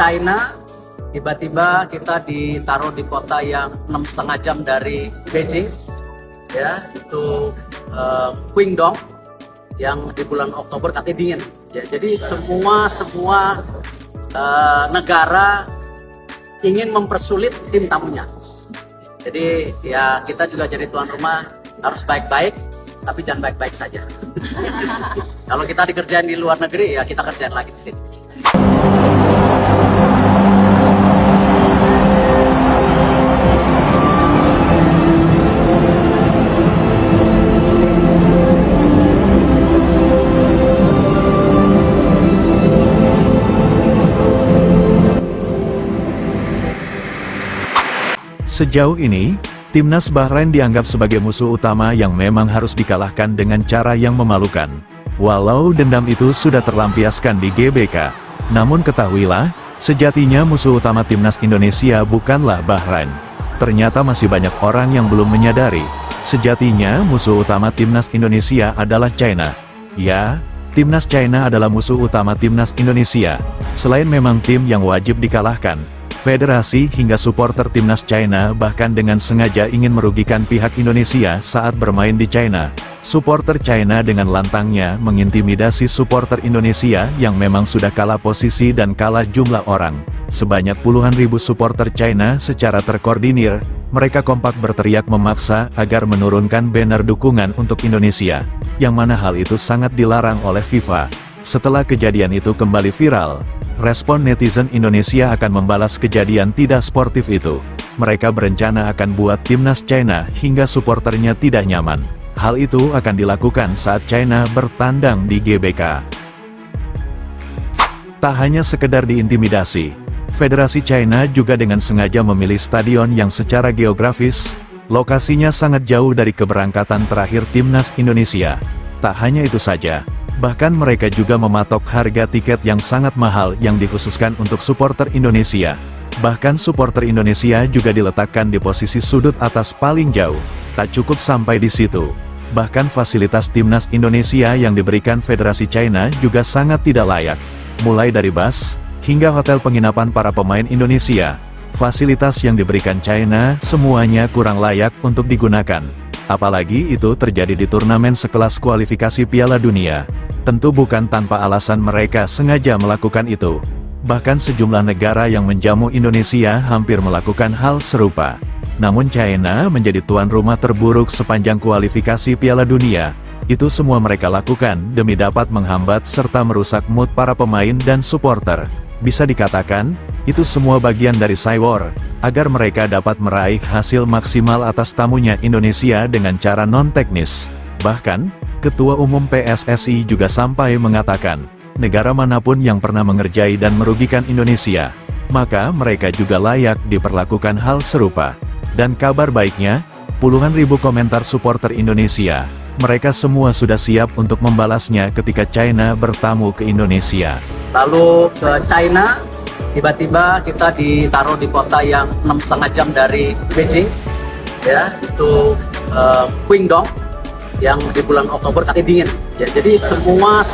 China, tiba-tiba kita ditaruh di kota yang 6,5 jam dari Beijing, ya, itu Qingdong, yang di bulan Oktober katanya dingin. Ya, jadi semua negara ingin mempersulit tim tamunya. Jadi ya kita juga jadi tuan rumah harus baik-baik, tapi jangan baik-baik saja. Kalau kita dikerjain di luar negeri, ya kita kerjain lagi di sini. Sejauh ini, timnas Bahrain dianggap sebagai musuh utama yang memang harus dikalahkan dengan cara yang memalukan. Walau dendam itu sudah terlampiaskan di GBK, namun ketahuilah, sejatinya musuh utama timnas Indonesia bukanlah Bahrain. Ternyata masih banyak orang yang belum menyadari, sejatinya musuh utama timnas Indonesia adalah China. Ya, timnas China adalah musuh utama timnas Indonesia. Selain memang tim yang wajib dikalahkan, federasi hingga supporter timnas China bahkan dengan sengaja ingin merugikan pihak Indonesia saat bermain di China. Supporter China dengan lantangnya mengintimidasi supporter Indonesia yang memang sudah kalah posisi dan kalah jumlah orang. Sebanyak puluhan ribu supporter China secara terkoordinir, mereka kompak berteriak memaksa agar menurunkan banner dukungan untuk Indonesia, yang mana hal itu sangat dilarang oleh FIFA. Setelah kejadian itu kembali viral, respon netizen Indonesia akan membalas kejadian tidak sportif itu. Mereka berencana akan buat timnas China hingga supporternya tidak nyaman. Hal itu akan dilakukan saat China bertandang di GBK. Tak hanya sekedar diintimidasi, Federasi China juga dengan sengaja memilih stadion yang secara geografis, lokasinya sangat jauh dari keberangkatan terakhir timnas Indonesia. Tak hanya itu saja, bahkan mereka juga mematok harga tiket yang sangat mahal yang dikhususkan untuk supporter Indonesia. Bahkan supporter Indonesia juga diletakkan di posisi sudut atas paling jauh. Tak cukup sampai di situ. Bahkan fasilitas timnas Indonesia yang diberikan Federasi China juga sangat tidak layak. Mulai dari bus, hingga hotel penginapan para pemain Indonesia. Fasilitas yang diberikan China semuanya kurang layak untuk digunakan. Apalagi itu terjadi di turnamen sekelas kualifikasi Piala Dunia. Tentu bukan tanpa alasan mereka sengaja melakukan itu. Bahkan sejumlah negara yang menjamu Indonesia hampir melakukan hal serupa. Namun China menjadi tuan rumah terburuk sepanjang kualifikasi Piala Dunia. Itu semua mereka lakukan demi dapat menghambat serta merusak mood para pemain dan supporter. Bisa dikatakan, itu semua bagian dari cywar, agar mereka dapat meraih hasil maksimal atas tamunya Indonesia dengan cara non-teknis. Bahkan, Ketua Umum PSSI juga sampai mengatakan, negara manapun yang pernah mengerjai dan merugikan Indonesia, maka mereka juga layak diperlakukan hal serupa. Dan kabar baiknya, puluhan ribu komentar supporter Indonesia, mereka semua sudah siap untuk membalasnya ketika China bertamu ke Indonesia. Lalu ke China, tiba-tiba kita ditaruh di kota yang 6,5 jam dari Beijing, ya, itu Qingdong, yang di bulan Oktober katanya dingin. Ya, jadi semua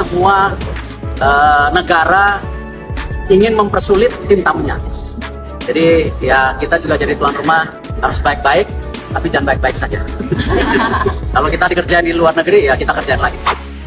negara ingin mempersulit tim tamunya. Jadi ya kita juga jadi tuan rumah harus baik-baik, tapi jangan baik-baik saja. Kalau kita dikerjain di luar negeri, ya kita kerjain lagi.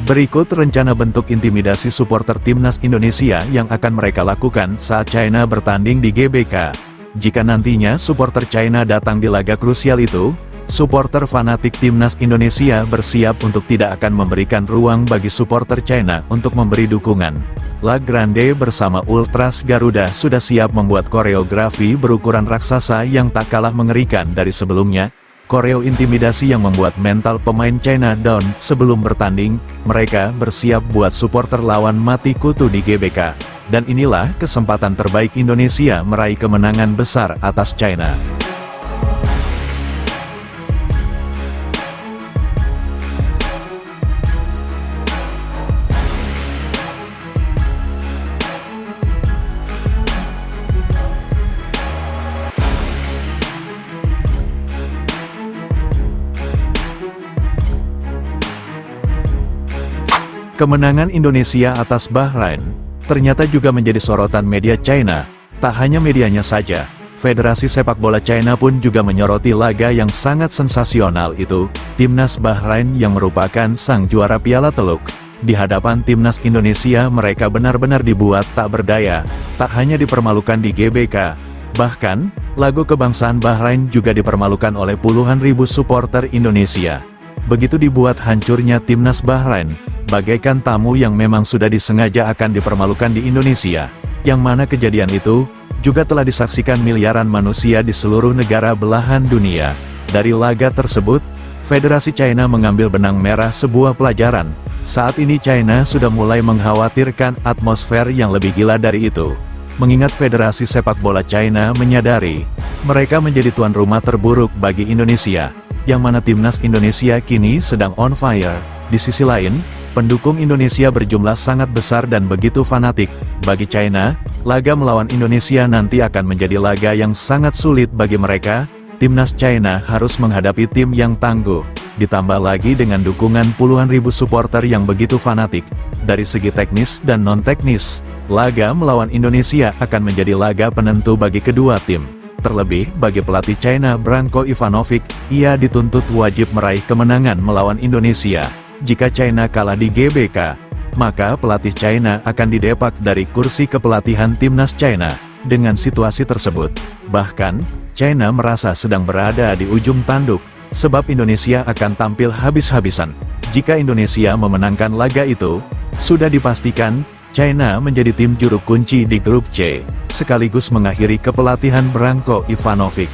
Berikut rencana bentuk intimidasi supporter timnas Indonesia yang akan mereka lakukan saat China bertanding di GBK. Jika nantinya supporter China datang di laga krusial itu, supporter fanatik timnas Indonesia bersiap untuk tidak akan memberikan ruang bagi supporter China untuk memberi dukungan. La Grande bersama Ultras Garuda sudah siap membuat koreografi berukuran raksasa yang tak kalah mengerikan dari sebelumnya. Koreo intimidasi yang membuat mental pemain China down sebelum bertanding. Mereka bersiap buat supporter lawan mati kutu di GBK. Dan inilah kesempatan terbaik Indonesia meraih kemenangan besar atas China. Kemenangan Indonesia atas Bahrain ternyata juga menjadi sorotan media China. Tak hanya medianya saja, Federasi Sepak Bola China pun juga menyoroti laga yang sangat sensasional itu, Timnas Bahrain yang merupakan sang juara Piala Teluk. Di hadapan Timnas Indonesia mereka benar-benar dibuat tak berdaya, tak hanya dipermalukan di GBK, bahkan, lagu kebangsaan Bahrain juga dipermalukan oleh puluhan ribu supporter Indonesia. Begitu dibuat hancurnya Timnas Bahrain, bagaikan tamu yang memang sudah disengaja akan dipermalukan di Indonesia, yang mana kejadian itu juga telah disaksikan miliaran manusia di seluruh negara belahan dunia. Dari laga tersebut, Federasi China mengambil benang merah sebuah pelajaran. Saat ini China sudah mulai mengkhawatirkan atmosfer yang lebih gila dari itu. Mengingat Federasi Sepak Bola China menyadari, mereka menjadi tuan rumah terburuk bagi Indonesia, yang mana Timnas Indonesia kini sedang on fire. Di sisi lain, pendukung Indonesia berjumlah sangat besar dan begitu fanatik. Bagi China, laga melawan Indonesia nanti akan menjadi laga yang sangat sulit bagi mereka. Timnas China harus menghadapi tim yang tangguh, ditambah lagi dengan dukungan puluhan ribu supporter yang begitu fanatik. Dari segi teknis dan non-teknis, laga melawan Indonesia akan menjadi laga penentu bagi kedua tim. Terlebih, bagi pelatih China Branko Ivanovic, ia dituntut wajib meraih kemenangan melawan Indonesia. Jika China kalah di GBK, maka pelatih China akan didepak dari kursi kepelatihan Timnas China. Dengan situasi tersebut, bahkan, China merasa sedang berada di ujung tanduk, sebab Indonesia akan tampil habis-habisan. Jika Indonesia memenangkan laga itu, sudah dipastikan, China menjadi tim juru kunci di grup C, sekaligus mengakhiri kepelatihan Branko Ivanovic.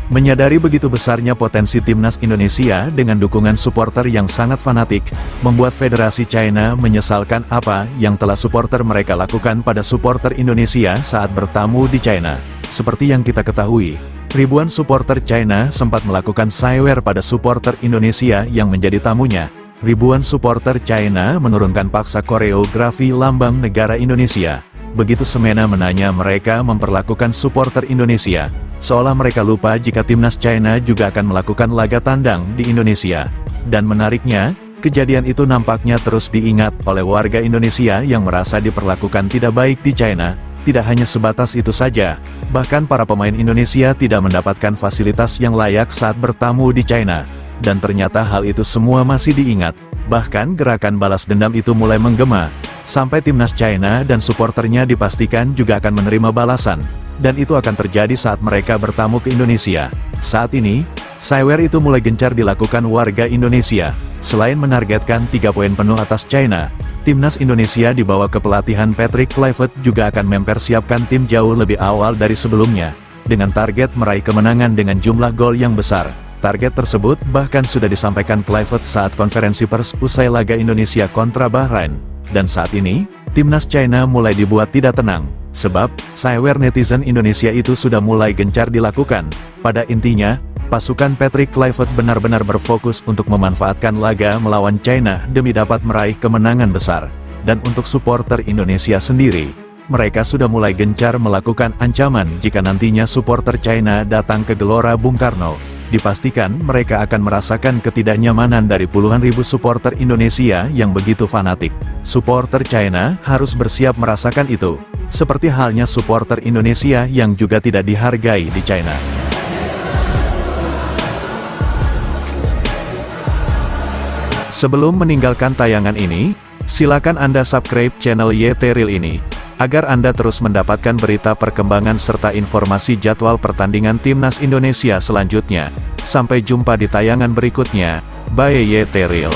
Menyadari begitu besarnya potensi Timnas Indonesia dengan dukungan supporter yang sangat fanatik, membuat Federasi China menyesalkan apa yang telah supporter mereka lakukan pada supporter Indonesia saat bertamu di China. Seperti yang kita ketahui, ribuan supporter China sempat melakukan saywer pada supporter Indonesia yang menjadi tamunya. Ribuan supporter China menurunkan paksa koreografi lambang negara Indonesia. Begitu semena menanya mereka memperlakukan supporter Indonesia, seolah mereka lupa jika Timnas China juga akan melakukan laga tandang di Indonesia. Dan menariknya, kejadian itu nampaknya terus diingat oleh warga Indonesia yang merasa diperlakukan tidak baik di China. Tidak hanya sebatas itu saja, bahkan para pemain Indonesia tidak mendapatkan fasilitas yang layak saat bertamu di China. Dan ternyata hal itu semua masih diingat. Bahkan gerakan balas dendam itu mulai menggema, sampai Timnas China dan supporternya dipastikan juga akan menerima balasan. Dan itu akan terjadi saat mereka bertamu ke Indonesia. Saat ini, saywer itu mulai gencar dilakukan warga Indonesia. Selain menargetkan 3 poin penuh atas China, Timnas Indonesia di bawah kepelatihan Patrick Kluivert juga akan mempersiapkan tim jauh lebih awal dari sebelumnya, dengan target meraih kemenangan dengan jumlah gol yang besar. Target tersebut bahkan sudah disampaikan Kluivert saat konferensi pers usai laga Indonesia kontra Bahrain. Dan saat ini, Timnas China mulai dibuat tidak tenang, sebab saywer netizen Indonesia itu sudah mulai gencar dilakukan. Pada intinya, pasukan Patrick Kluivert benar-benar berfokus untuk memanfaatkan laga melawan China demi dapat meraih kemenangan besar. Dan untuk supporter Indonesia sendiri, mereka sudah mulai gencar melakukan ancaman jika nantinya supporter China datang ke Gelora Bung Karno. Dipastikan mereka akan merasakan ketidaknyamanan dari puluhan ribu supporter Indonesia yang begitu fanatik. Supporter China harus bersiap merasakan itu, seperti halnya supporter Indonesia yang juga tidak dihargai di China. Sebelum meninggalkan tayangan ini, silakan Anda subscribe channel YT Real ini, agar Anda terus mendapatkan berita perkembangan serta informasi jadwal pertandingan Timnas Indonesia selanjutnya. Sampai jumpa di tayangan berikutnya. Bye YT Real.